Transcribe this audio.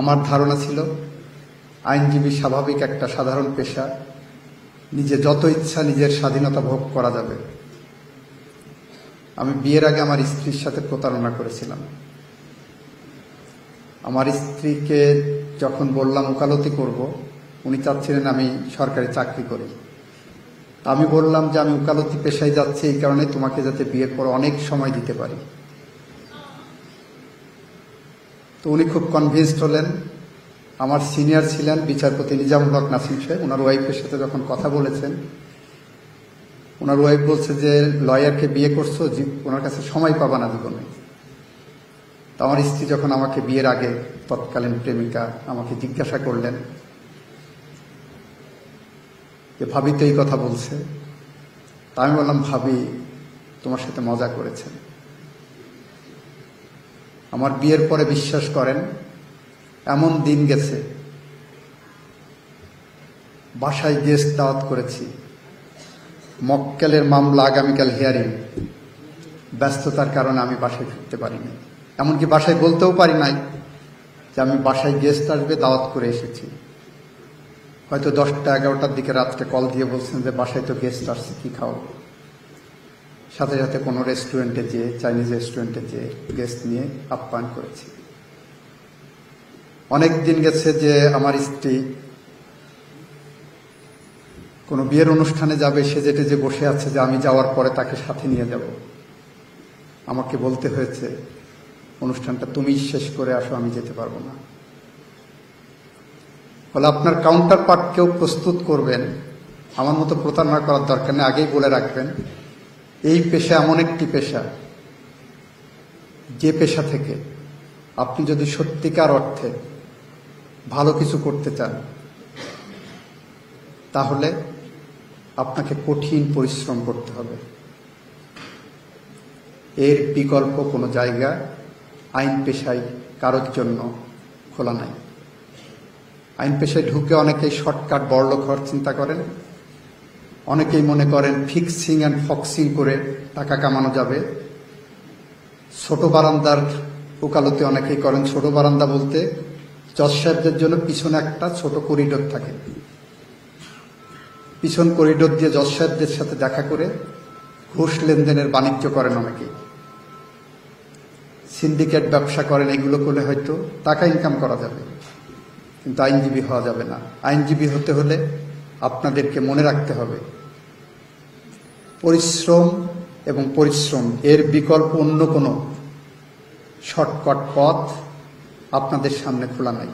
আমার ধারণা ছিল আইনজীবী স্বাভাবিক একটা সাধারণ পেশা, নিজে যত ইচ্ছা নিজের স্বাধীনতা ভোগ করা যাবে। আমি বিয়ের আগে আমার স্ত্রীর সাথে প্রতারণা করেছিলাম। আমার স্ত্রীকে যখন বললাম ওকালতি করব, উনি চাচ্ছিলেন আমি সরকারি চাকরি করি। আমি বললাম যে আমি ওকালতি পেশায় যাচ্ছি এই কারণে তোমাকে যাতে বিয়ের পর অনেক সময় দিতে পারি। তো উনি খুব কনভিন্সড হলেন। আমার সিনিয়র ছিলেন বিচারপতি নিজামুল হক নাসিম সাহেব, ওনার ওয়াইফের সাথে যখন কথা বলেছেন, ওনার ওয়াইফ বলছে যে লয়ারকে বিয়ে করছো, ওনার কাছে সময় পাবা না জীবনে। তো আমার স্ত্রী যখন আমাকে বিয়ের আগে, তৎকালীন প্রেমিকা আমাকে জিজ্ঞাসা করলেন যে ভাবি তো এই কথা বলছে, তা আমি বললাম ভাবি তোমার সাথে মজা করেছেন। আমার বিয়ের পরে বিশ্বাস করেন এমন দিন গেছে, বাসায় গেস্ট দাওয়াত করেছি, মক্কেলের মামলা আগামীকাল হিয়ারিং, ব্যস্ততার কারণে আমি বাসায় ফিরতে পারিনি। এমনকি বাসায় বলতেও পারি নাই যে আমি বাসায় গেস্ট আসবে, দাওয়াত করে এসেছি। হয়তো 10টা 11টার দিকে রাত্রে কল দিয়ে বলছেন যে বাসায় তো গেস্ট আসছে, কি খাও। সাথে সাথে কোনো রেস্টুরেন্টে যেয়ে, চাইনিজ রেস্টুরেন্টে যেয়ে গেস্ট নিয়ে আপ্যায়ন করেছি। অনেক দিন গেছে যে আমার স্ত্রী কোনো বিয়ের অনুষ্ঠানে যাবে, সে যেটা যে বসে আছে যে আমি যাওয়ার পরে তাকে সাথে নিয়ে যাব। আমাকে বলতে হয়েছে অনুষ্ঠানটা তুমি শেষ করে আসো, আমি যেতে পারবো না। বলে আপনার কাউন্টার পার্টকেও প্রস্তুত করবেন, আমার মতো প্রতারণা করার দরকার নেই, আগেই বলে রাখবেন এই পেশা এমন একটি পেশা, যে পেশা থেকে আপনি যদি সত্যিকার অর্থে ভালো কিছু করতে চান তাহলে আপনাকে কঠিন পরিশ্রম করতে হবে। এর বিকল্প কোনো জায়গা আইন পেশায় কারোর জন্য খোলা নাই। আইন পেশায় ঢুকে অনেকেই শর্টকাট বড়লোক হওয়ার চিন্তা করেন, অনেকেই মনে করেন ফিক্সিং অ্যান্ড ফক্সিং করে টাকা কামানো যাবে। ছোট বারান্দার ওকালতি অনেকেই করেন। ছোট বারান্দা বলতে জজ সাহেবদের জন্য পিছনে একটা ছোট করিডোর থাকে, পিছন করিডোর দিয়ে জজ সাহেবদের সাথে দেখা করে ঘুষ লেনদেনের বাণিজ্য করেন অনেকেই, সিন্ডিকেট ব্যবসা করেন। এগুলো করলে হয়তো টাকা ইনকাম করা যাবে, কিন্তু আইনজীবী হওয়া যাবে না। আইনজীবী হতে হলে আপনাদেরকে মনে রাখতে হবে পরিশ্রম এবং পরিশ্রম, এর বিকল্প অন্য কোনো শর্টকাট পথ আপনাদের সামনে খোলা নাই।